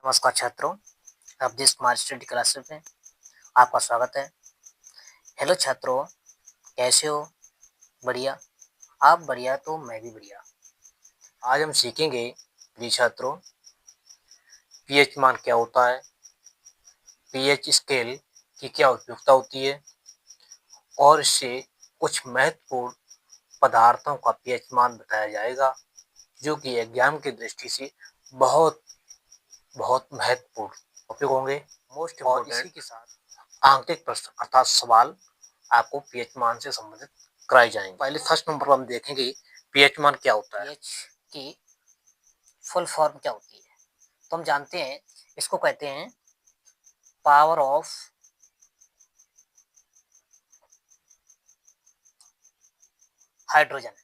नमस्कार छात्रों, Awadhesh Kumar study classes में आपका स्वागत है। हेलो छात्रों, कैसे हो? बढ़िया। आप बढ़िया तो मैं भी बढ़िया। आज हम सीखेंगे प्रिय छात्रों, पीएच मान क्या होता है, पीएच स्केल की क्या उपयोगिता होती है और इससे कुछ महत्वपूर्ण पदार्थों का पीएच मान बताया जाएगा जो कि एग्जाम की दृष्टि से बहुत बहुत महत्वपूर्ण टॉपिक होंगे। मोस्ट और इसी के साथ आंतरिक प्रश्न अर्थात सवाल आपको पीएच मान से संबंधित कराए जाएंगे। पहले फर्स्ट नंबर पर हम देखेंगे पीएच मान क्या होता है। पीएच की फुल फॉर्म क्या होती है? तो हम जानते हैं इसको कहते हैं power of hydrogen.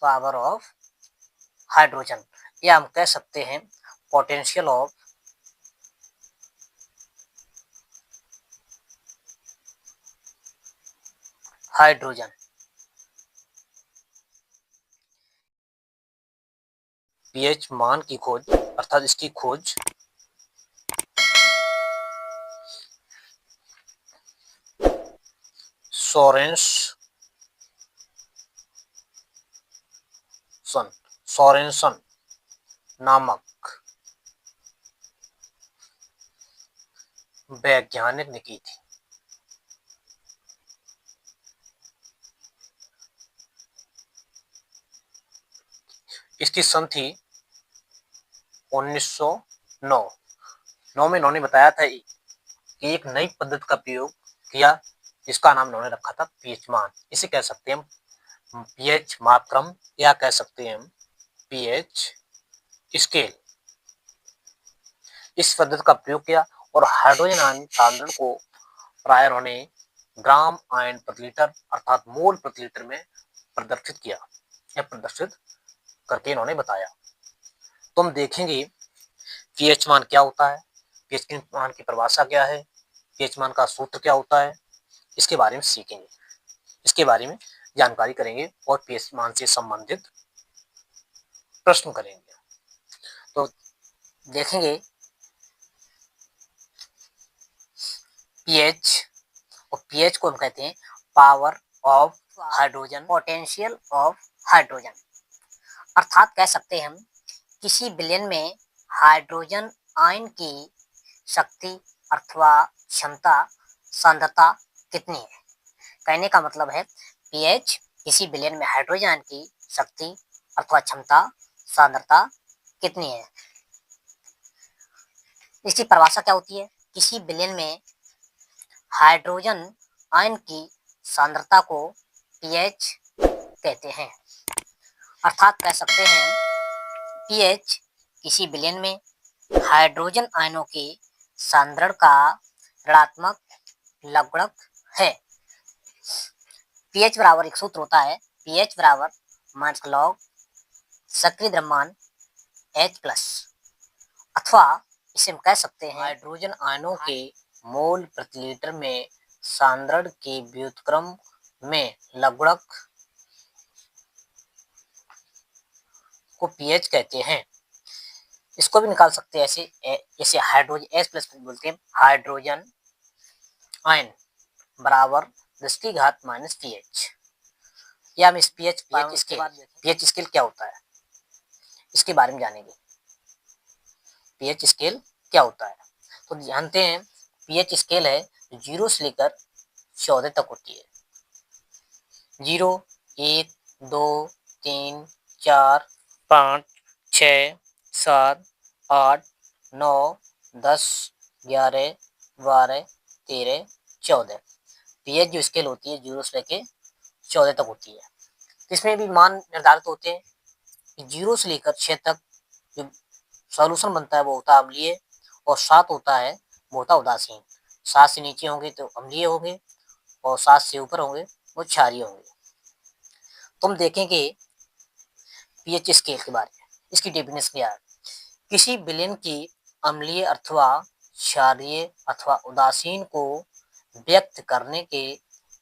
Power of hydrogen या हम कह सकते हैं पोटेंशियल ऑफ हाइड्रोजन। पीएच मान की खोज अर्थात इसकी खोज सोरेनसन नामक वैज्ञानिक ने की थी। इसकी सन थी 1909। में इन्होंने बताया था कि एक नई पद्धति का प्रयोग किया जिसका नाम इन्होंने रखा था पीएच मान। इसे कह सकते हैं हम पीएच मापक्रम या कह सकते हैं हम पीएच स्केल। इस पद्धति का प्रयोग किया और हाइड्रोजन आयन सांद्रण को प्राय उन्होंने ग्राम आयन प्रति लीटर अर्थात मोल प्रति लीटर में प्रदर्शित किया या प्रदर्शित करके इन्होंने बताया। तो हम देखेंगे पीएच मान क्या होता है, पीएच मान की परिभाषा क्या है, पीएच मान का सूत्र क्या होता है, इसके बारे में सीखेंगे, इसके बारे में जानकारी करेंगे और पीएच मान से संबंधित प्रश्न करेंगे। तो देखेंगे पीएच, और पीएच को हम कहते हैं power of hydrogen, potential of hydrogen. अर्थात कह सकते हैं हम किसी विलयन में हाइड्रोजन आयन की शक्ति अथवा क्षमता सांद्रता कितनी है। कहने का मतलब है पीएच किसी विलयन में हाइड्रोजन आयन की शक्ति अथवा क्षमता सांद्रता कितनी है। इसकी परिभाषा क्या होती है? किसी विलयन में हाइड्रोजन आयन की सांद्रता को पीएच कहते हैं। अर्थात कह सकते हैं पीएच किसी विलयन में हाइड्रोजन आयनों के सांद्रण का ऋणात्मक लघुगणक है। पीएच बराबर एक सूत्र होता है, पीएच बराबर माइनस लॉग सक्रिय द्रव्यमान H प्लस, अथवा इसे हम कह सकते हैं हाइड्रोजन आयनों के मोल प्रति लीटर में सांद्रण के व्युत्क्रम में लघुगणक को पीएच कहते हैं। इसको भी निकाल सकते हैं ऐसे, जैसे हाइड्रोजन H प्लस बोलते हैं हाइड्रोजन आयन बराबर 10 की घात माइनस पीएच, या हम इस पीएच स्केल क्या होता है इसके बारे में जानेंगे। पीएच स्केल क्या होता है तो जानते हैं पीएच स्केल है 0 से लेकर 14 तक होती है। 0, 1, 2, 3, 4, 5, 6, 7, 8, 9, 10, 11, 12, 13, 14। पीएच जो स्केल होती है 0 से लेकर 14 तक होती है। इसमें भी मान निर्धारित होते हैं कि 0 से लेकर 6 तक जो सॉल्यूशन बनता है वो होता है अम्लीय, और 7 होता है वो होता उदासीन। 7 से नीचे होंगे तो अम्लीय होंगे और 7 से ऊपर होंगे वो क्षारीय होंगे। तो हम देखेंगे पीएच स्केल के बारे में। इसकी डेफिनेशन क्या है? किसी विलयन की अम्लीय अथवा क्षारीय अथवा उदासीन को व्यक्त करने के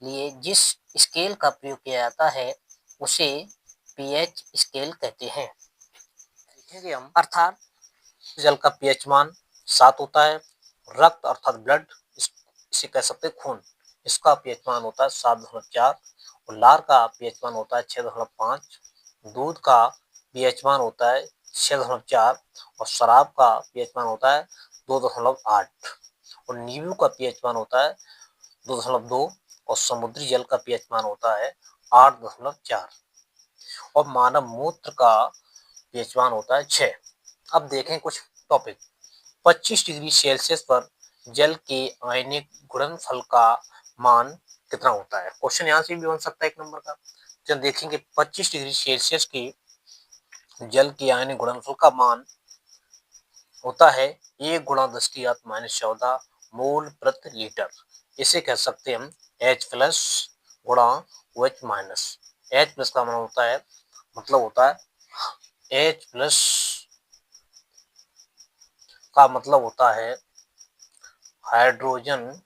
लिए जिस स्केल का प्रयोग किया जाता है उसे पीएच स्केल कहते हैं। देखेंगे हम, अर्थात जल का पीएच मान 7 होता है। रक्त अर्थात ब्लड, इसे कह सकते हैं खून, इसका पीएच मान होता है 7.4 और लार का पीएच मान होता है 6.5। दूध का पीएच मान होता है 6.4 और शराब का पीएच मान होता है 2.8 और नींबू का पीएच मान होता है 2.2 और समुद्री जल का पीएच मान होता है 8.4 और मानव मूत्र का पीएच मान होता है 6। अब देखें कुछ टॉपिक। 25 डिग्री सेल्सियस पर जल के आयनिक गुणनफल का मान कितना होता है? क्वेश्चन यहाँ से भी बन सकता है एक नंबर का। जब देखेंगे 25 डिग्री सेल्सियस की जल के आयनिक गुणनफल का मान होता है 1 गुणा 10⁻14 मोल प्रति लीटर। इसे कह सकते हैं हम H प्लस गुणा OH माइनस। H प्लस का मान होता है, मतलब होता है H प्लस का मतलब होता है हाइड्रोजन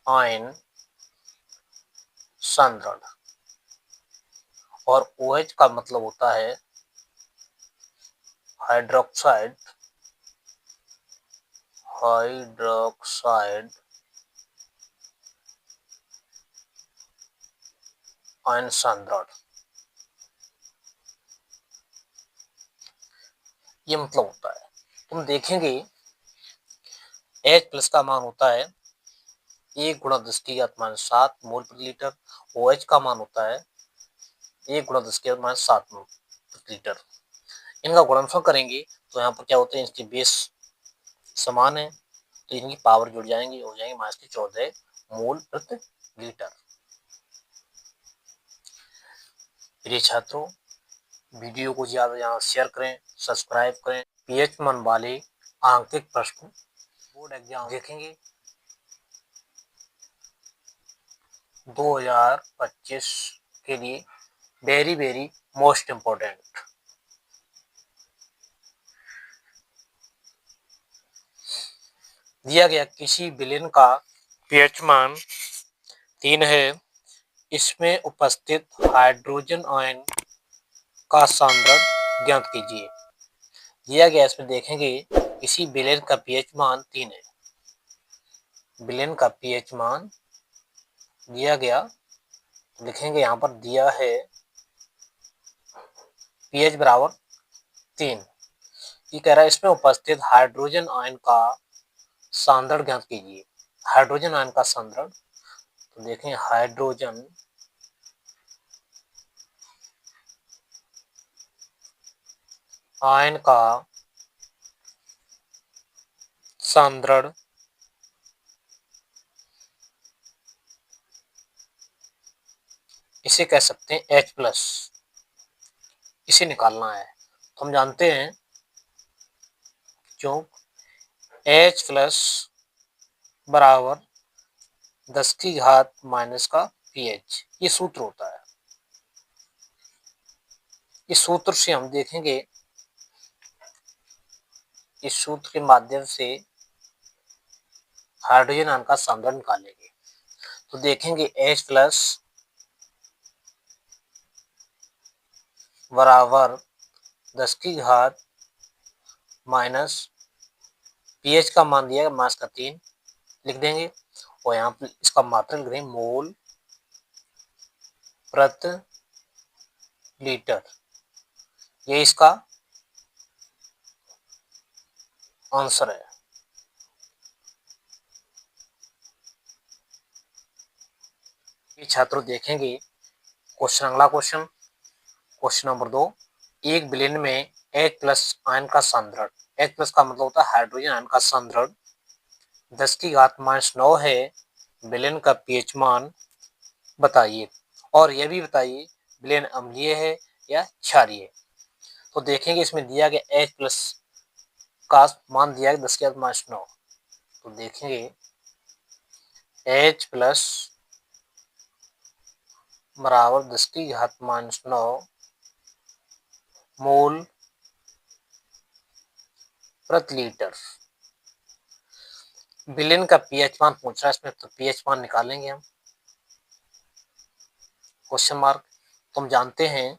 आयन सांद्रण और OH का मतलब होता है हाइड्रोक्साइड हाइड्रोक्साइड आयन सांद्रण। ये मतलब होता है, तुम देखेंगे H प्लस का मान होता है 1 गुणा 10⁻7 मोल प्रति लीटर। OH का मान होता है 1 गुणा 10⁻7 मोल प्रति लीटर। इनका गुणनफल करेंगे तो यहाँ पर क्या होते हैं, इसकी बेस समान है तो इनकी पावर जुड़ जाएंगी, हो जाएंगे -14 मोल प्रति लीटर। प्रिय छात्रों, वीडियो को ज्यादा यहाँ शेयर करें, सब्सक्राइब करें। पीएच मान वाले आंकिक प्रश्न बोर्ड एग्जाम देखेंगे 2025 के लिए वेरी वेरी मोस्ट इम्पोर्टेंट। दिया गया किसी विलेन का पीएच मान 3 है, इसमें उपस्थित हाइड्रोजन आयन का सांद्रण ज्ञात कीजिए। दिया गया इसमें देखेंगे किसी विलेन का पीएच मान 3 है। विलेन का पीएच मान दिया गया, लिखेंगे यहाँ पर दिया है पीएच बराबर 3। ये कह रहा है इसमें उपस्थित हाइड्रोजन आयन का सांद्रण ज्ञात कीजिए। हाइड्रोजन आयन का सांद्रण, तो देखें हाइड्रोजन आयन का सांद्रण इसे कह सकते हैं H प्लस। इसे निकालना है तो हम जानते हैं जो H प्लस बराबर 10 की घात माइनस का पीएच, ये सूत्र होता है। इस सूत्र से हम देखेंगे, इस सूत्र के माध्यम से हाइड्रोजन आयन का सांद्रण निकालेंगे तो देखेंगे H प्लस बराबर 10 की घात माइनस पीएच का मान दिया है मास का 3 लिख देंगे और यहाँ पर इसका मात्रा लिख देंगे मोल प्रति लीटर। ये इसका आंसर है। ये छात्रों देखेंगे क्वेश्चन, अगला क्वेश्चन, क्वेश्चन नंबर 2। एक विलेन में H प्लस आयन का सांद्रण, H प्लस का मतलब होता है हाइड्रोजन आयन का सांद्रण 10 की घात -9 है। विलेन का पीएच मान बताइए और यह भी बताइए विलेन अम्लीय है या क्षारीय। तो देखेंगे इसमें दिया गया H प्लस का मान दिया गया 10 की घात -9, तो देखेंगे H प्लस बराबर 10 की घात -9 मोल प्रति लीटर। विलेन का पीएच मान पूछ रहा है इसमें, तो पीएच मान निकालेंगे हम, क्वेश्चन मार्क। तो हम जानते हैं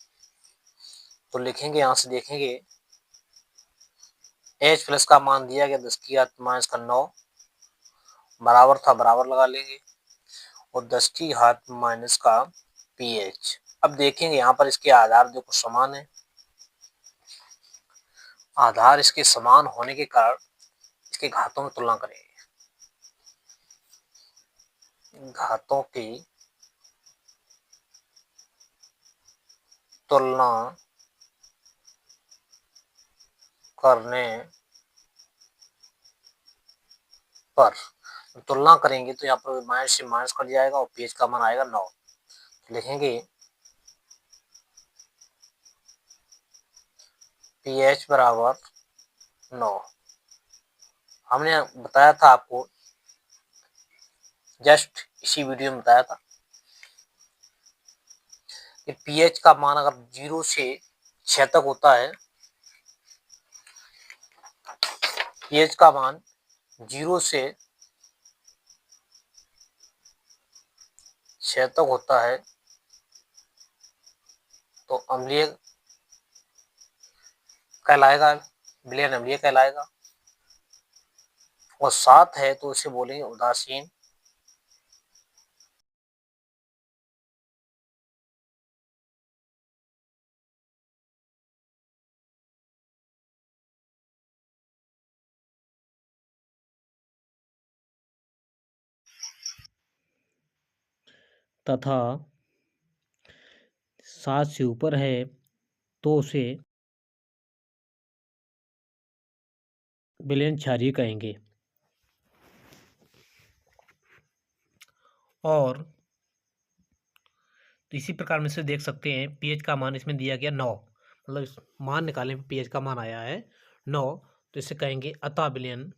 तो लिखेंगे, यहां से देखेंगे एच प्लस का मान दिया गया 10 की घात माइनस का 9, बराबर था बराबर लगा लेंगे, और 10 की घात माइनस का पीएच। अब देखेंगे यहाँ पर इसके आधार देखो समान है, आधार इसके समान होने के कारण इसके घातों की तुलना करेंगे। घातों की तुलना करने पर, तुलना करेंगे तो यहाँ पर माइनस से माइनस कट जाएगा और पीएच का मान आएगा 9। तो लिखेंगे पीएच बराबर 9। हमने बताया था आपको, जस्ट इसी वीडियो में बताया था कि पीएच का मान अगर 0 से 6 तक होता है, पीएच का मान 0 से 6 तक होता है तो अम्लीय कहलाएगा, विलयन अम्लीय कहलाएगा, और 7 है तो उसे बोलेंगे उदासीन। तथा 7 से ऊपर है तो उसे विलयन क्षारीय कहेंगे। और तो इसी प्रकार में से देख सकते हैं पीएच का मान इसमें दिया गया 9, मतलब इस मान निकालने पे पीएच का मान आया है 9, तो इसे कहेंगे अतः विलयन